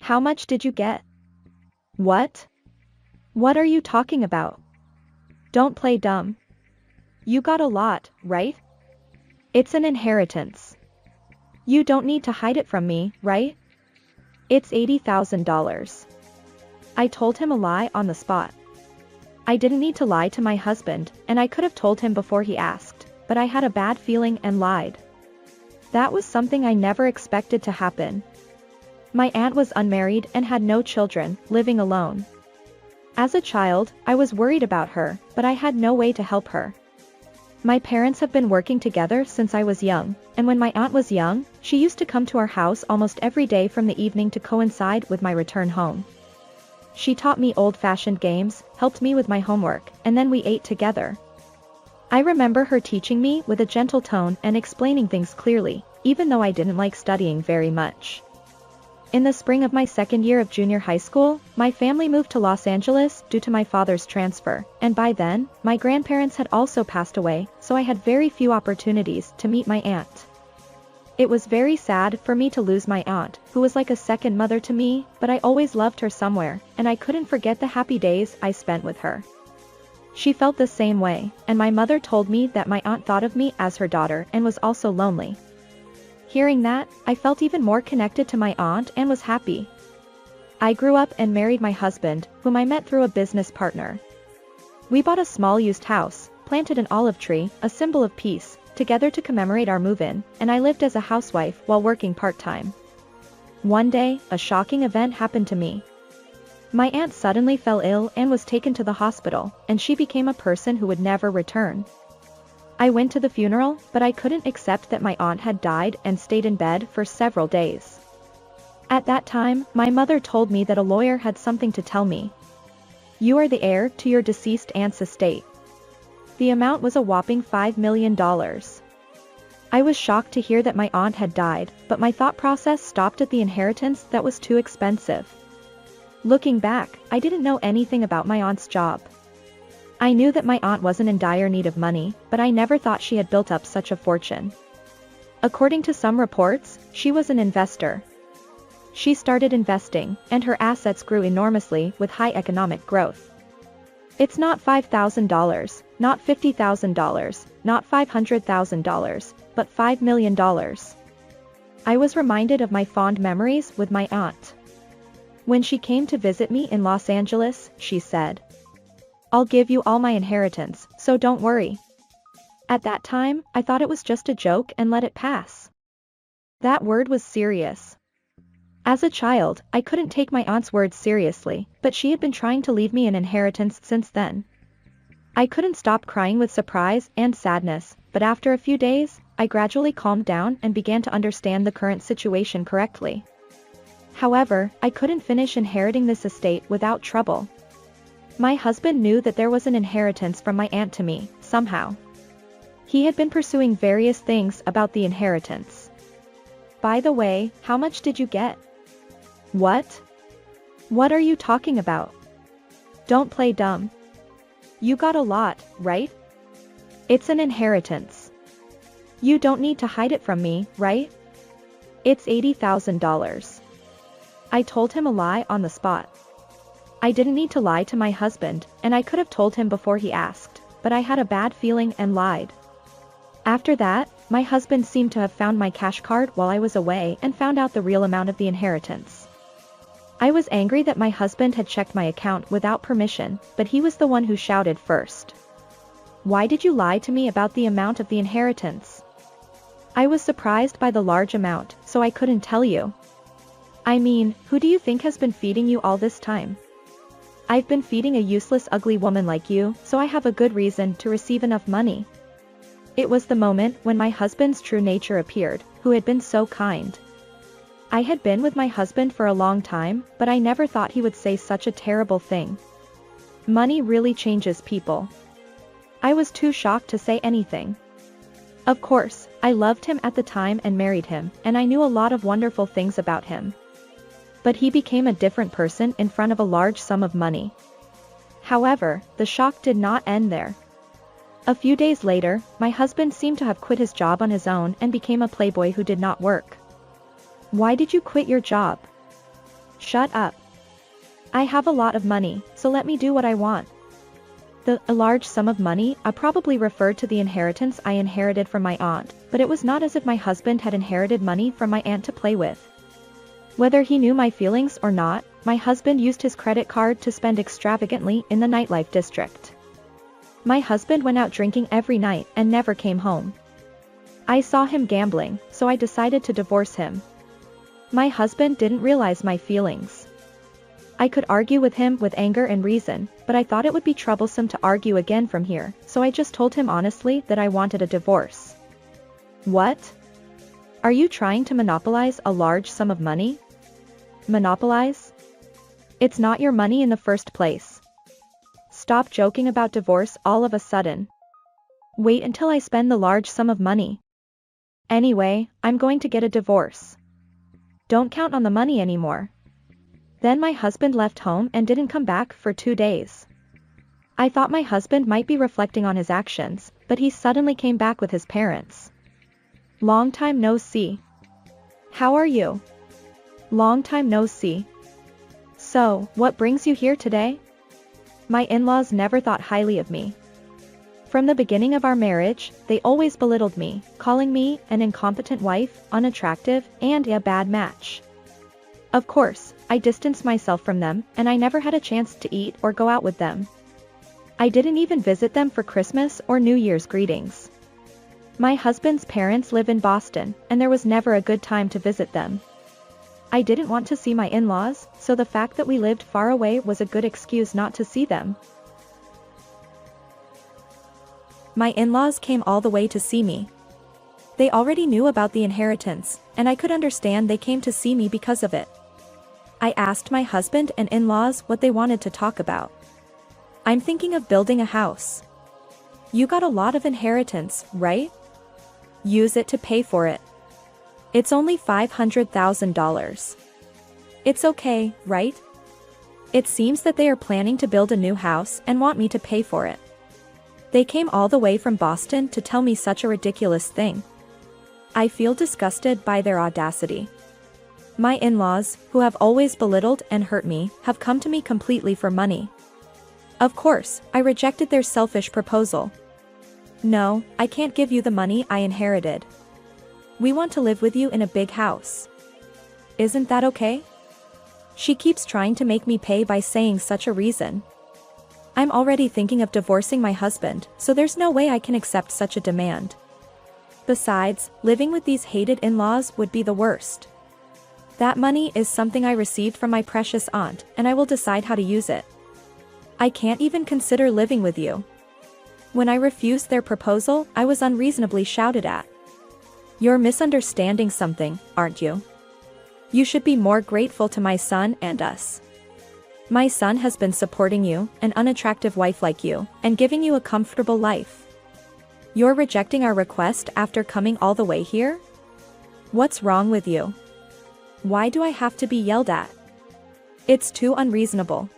How much did you get? What? What are you talking about? Don't play dumb. You got a lot, right? It's an inheritance. You don't need to hide it from me, right? It's $80,000. I told him a lie on the spot. I didn't need to lie to my husband, and I could have told him before he asked, but I had a bad feeling and lied. That was something I never expected to happen. My aunt was unmarried and had no children, living alone. As a child, I was worried about her, but I had no way to help her. My parents have been working together since I was young, and when my aunt was young, she used to come to our house almost every day from the evening to coincide with my return home. She taught me old-fashioned games, helped me with my homework, and then we ate together. I remember her teaching me with a gentle tone and explaining things clearly, even though I didn't like studying very much. In the spring of my second year of junior high school, my family moved to Los Angeles due to my father's transfer, and by then, my grandparents had also passed away, so I had very few opportunities to meet my aunt. It was very sad for me to lose my aunt, who was like a second mother to me, but I always loved her somewhere, and I couldn't forget the happy days I spent with her. She felt the same way, and my mother told me that my aunt thought of me as her daughter and was also lonely. Hearing that, I felt even more connected to my aunt and was happy. I grew up and married my husband, whom I met through a business partner. We bought a small used house, planted an olive tree, a symbol of peace, together to commemorate our move-in, and I lived as a housewife while working part-time. One day, a shocking event happened to me. My aunt suddenly fell ill and was taken to the hospital, and she became a person who would never return. I went to the funeral, but I couldn't accept that my aunt had died and stayed in bed for several days. At that time, my mother told me that a lawyer had something to tell me. You are the heir to your deceased aunt's estate. The amount was a whopping $5 million. I was shocked to hear that my aunt had died, but my thought process stopped at the inheritance that was too expensive. Looking back, I didn't know anything about my aunt's job. I knew that my aunt wasn't in dire need of money, but I never thought she had built up such a fortune. According to some reports, she was an investor. She started investing, and her assets grew enormously with high economic growth. It's not $5,000, not $50,000, not $500,000, but $5 million. I was reminded of my fond memories with my aunt. When she came to visit me in Los Angeles, she said, "I'll give you all my inheritance, so don't worry." At that time, I thought it was just a joke and let it pass. That word was serious. As a child, I couldn't take my aunt's words seriously, but she had been trying to leave me an inheritance since then. I couldn't stop crying with surprise and sadness, but after a few days, I gradually calmed down and began to understand the current situation correctly. However, I couldn't finish inheriting this estate without trouble. My husband knew that there was an inheritance from my aunt to me, somehow. He had been pursuing various things about the inheritance. By the way, how much did you get? What? What are you talking about? Don't play dumb. You got a lot, right? It's an inheritance. You don't need to hide it from me, right? It's $80,000. I told him a lie on the spot. I didn't need to lie to my husband, and I could have told him before he asked, but I had a bad feeling and lied. After that, my husband seemed to have found my cash card while I was away and found out the real amount of the inheritance. I was angry that my husband had checked my account without permission, but he was the one who shouted first. "Why did you lie to me about the amount of the inheritance?" I was surprised by the large amount, so I couldn't tell you. I mean, who do you think has been feeding you all this time? I've been feeding a useless ugly woman like you, so I have a good reason to receive enough money. It was the moment when my husband's true nature appeared, who had been so kind. I had been with my husband for a long time, but I never thought he would say such a terrible thing. Money really changes people. I was too shocked to say anything. Of course, I loved him at the time and married him, and I knew a lot of wonderful things about him. But he became a different person in front of a large sum of money. However, the shock did not end there. A few days later, my husband seemed to have quit his job on his own and became a playboy who did not work. "Why did you quit your job?" Shut up. I have a lot of money, so let me do what I want. A large sum of money, I probably referred to the inheritance I inherited from my aunt, but it was not as if my husband had inherited money from my aunt to play with. Whether he knew my feelings or not, my husband used his credit card to spend extravagantly in the nightlife district. My husband went out drinking every night and never came home. I saw him gambling, so I decided to divorce him. My husband didn't realize my feelings. I could argue with him with anger and reason, but I thought it would be troublesome to argue again from here, so I just told him honestly that I wanted a divorce. What? Are you trying to monopolize a large sum of money? Monopolize? It's not your money in the first place. Stop joking about divorce all of a sudden. Wait until I spend the large sum of money. Anyway, I'm going to get a divorce. Don't count on the money anymore. Then my husband left home and didn't come back for 2 days. I thought my husband might be reflecting on his actions, but he suddenly came back with his parents. Long time no see. How are you? Long time no see. So, what brings you here today? My in-laws never thought highly of me. From the beginning of our marriage, they always belittled me, calling me an incompetent wife, unattractive, and a bad match. Of course, I distanced myself from them, and I never had a chance to eat or go out with them. I didn't even visit them for Christmas or New Year's greetings. My husband's parents live in Boston, and there was never a good time to visit them. I didn't want to see my in-laws, so the fact that we lived far away was a good excuse not to see them. My in-laws came all the way to see me. They already knew about the inheritance, and I could understand they came to see me because of it. I asked my husband and in-laws what they wanted to talk about. I'm thinking of building a house. You got a lot of inheritance, right? Use it to pay for it. It's only $500,000. It's okay, right? It seems that they are planning to build a new house and want me to pay for it. They came all the way from Boston to tell me such a ridiculous thing. I feel disgusted by their audacity. My in-laws, who have always belittled and hurt me, have come to me completely for money. Of course, I rejected their selfish proposal. No, I can't give you the money I inherited. We want to live with you in a big house. Isn't that okay? She keeps trying to make me pay by saying such a reason. I'm already thinking of divorcing my husband, so there's no way I can accept such a demand. Besides, living with these hated in-laws would be the worst. That money is something I received from my precious aunt, and I will decide how to use it. I can't even consider living with you. When I refused their proposal, I was unreasonably shouted at. You're misunderstanding something, aren't you? You should be more grateful to my son and us. My son has been supporting you, an unattractive wife like you, and giving you a comfortable life. You're rejecting our request after coming all the way here? What's wrong with you? Why do I have to be yelled at? It's too unreasonable.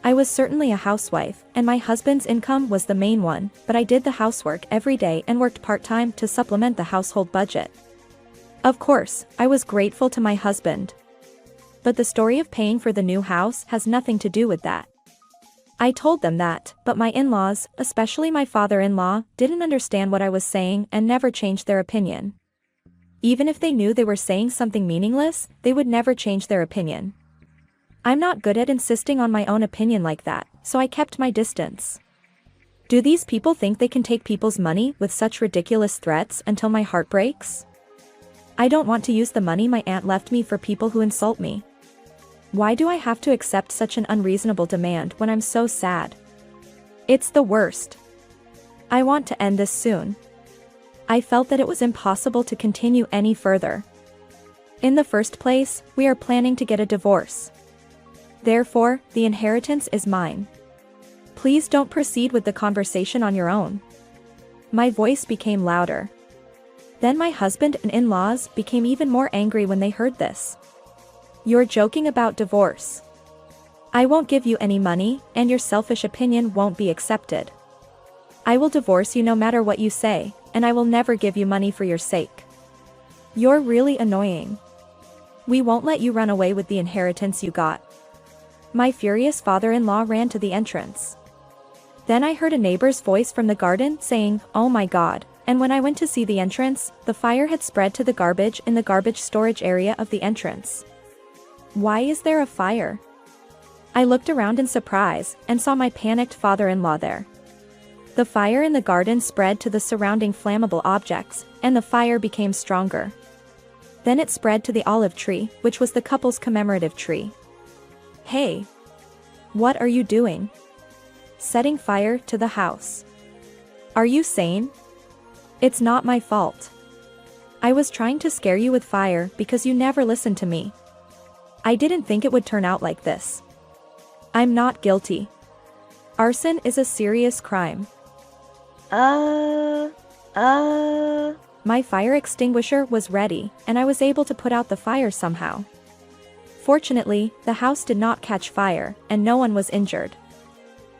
I was certainly a housewife, and my husband's income was the main one, but I did the housework every day and worked part-time to supplement the household budget. Of course, I was grateful to my husband. But the story of paying for the new house has nothing to do with that. I told them that, but my in-laws, especially my father-in-law, didn't understand what I was saying and never changed their opinion. Even if they knew they were saying something meaningless, they would never change their opinion. I'm not good at insisting on my own opinion like that, so I kept my distance. Do these people think they can take people's money with such ridiculous threats until my heart breaks? I don't want to use the money my aunt left me for people who insult me. Why do I have to accept such an unreasonable demand when I'm so sad? It's the worst. I want to end this soon. I felt that it was impossible to continue any further. In the first place, we are planning to get a divorce. Therefore, the inheritance is mine. Please don't proceed with the conversation on your own. My voice became louder. Then my husband and in-laws became even more angry when they heard this. You're joking about divorce. I won't give you any money, and your selfish opinion won't be accepted. I will divorce you no matter what you say, and I will never give you money for your sake. You're really annoying. We won't let you run away with the inheritance you got. My furious father-in-law ran to the entrance. Then I heard a neighbor's voice from the garden saying, "Oh my God," and when I went to see the entrance, the fire had spread to the garbage in the garbage storage area of the entrance. Why is there a fire? I looked around in surprise and saw my panicked father-in-law there. The fire in the garden spread to the surrounding flammable objects, and the fire became stronger. Then it spread to the olive tree, which was the couple's commemorative tree. Hey! What are you doing? Setting fire to the house. Are you sane? It's not my fault. I was trying to scare you with fire because you never listened to me. I didn't think it would turn out like this. I'm not guilty. Arson is a serious crime. My fire extinguisher was ready, and I was able to put out the fire somehow. Fortunately, the house did not catch fire, and no one was injured.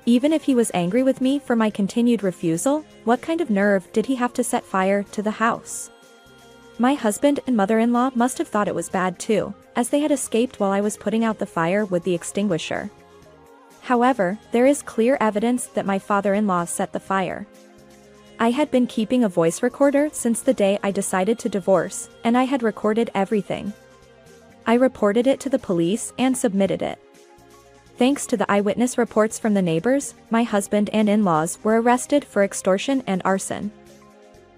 Even if he was angry with me for my continued refusal, what kind of nerve did he have to set fire to the house? My husband and mother-in-law must have thought it was bad too, as they had escaped while I was putting out the fire with the extinguisher. However, there is clear evidence that my father-in-law set the fire. I had been keeping a voice recorder since the day I decided to divorce, and I had recorded everything. I reported it to the police and submitted it. Thanks to the eyewitness reports from the neighbors, my husband and in-laws were arrested for extortion and arson.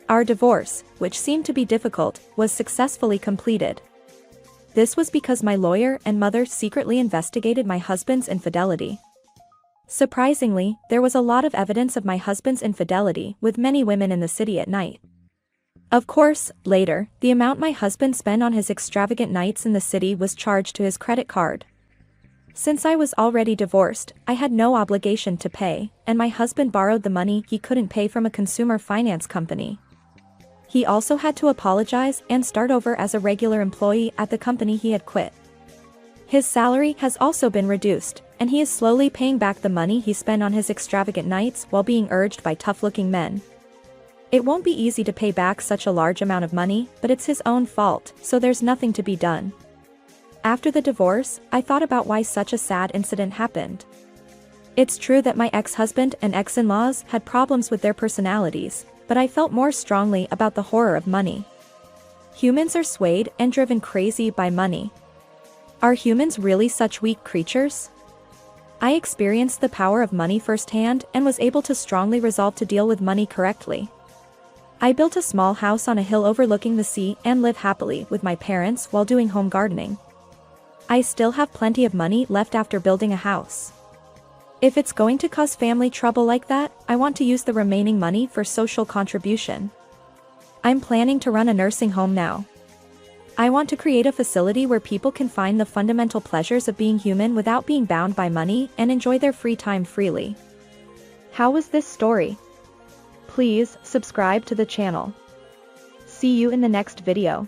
Our divorce, which seemed to be difficult, was successfully completed. This was because my lawyer and mother secretly investigated my husband's infidelity. Surprisingly, there was a lot of evidence of my husband's infidelity with many women in the city at night. Of course, later, the amount my husband spent on his extravagant nights in the city was charged to his credit card. Since I was already divorced, I had no obligation to pay, and my husband borrowed the money he couldn't pay from a consumer finance company. He also had to apologize and start over as a regular employee at the company he had quit. His salary has also been reduced, and he is slowly paying back the money he spent on his extravagant nights while being urged by tough-looking men. It won't be easy to pay back such a large amount of money, but it's his own fault, so there's nothing to be done. After the divorce, I thought about why such a sad incident happened. It's true that my ex-husband and ex-in-laws had problems with their personalities, but I felt more strongly about the horror of money. Humans are swayed and driven crazy by money. Are humans really such weak creatures? I experienced the power of money firsthand and was able to strongly resolve to deal with money correctly. I built a small house on a hill overlooking the sea and live happily with my parents while doing home gardening. I still have plenty of money left after building a house. If it's going to cause family trouble like that, I want to use the remaining money for social contribution. I'm planning to run a nursing home now. I want to create a facility where people can find the fundamental pleasures of being human without being bound by money and enjoy their free time freely. How was this story? Please subscribe to the channel. See you in the next video.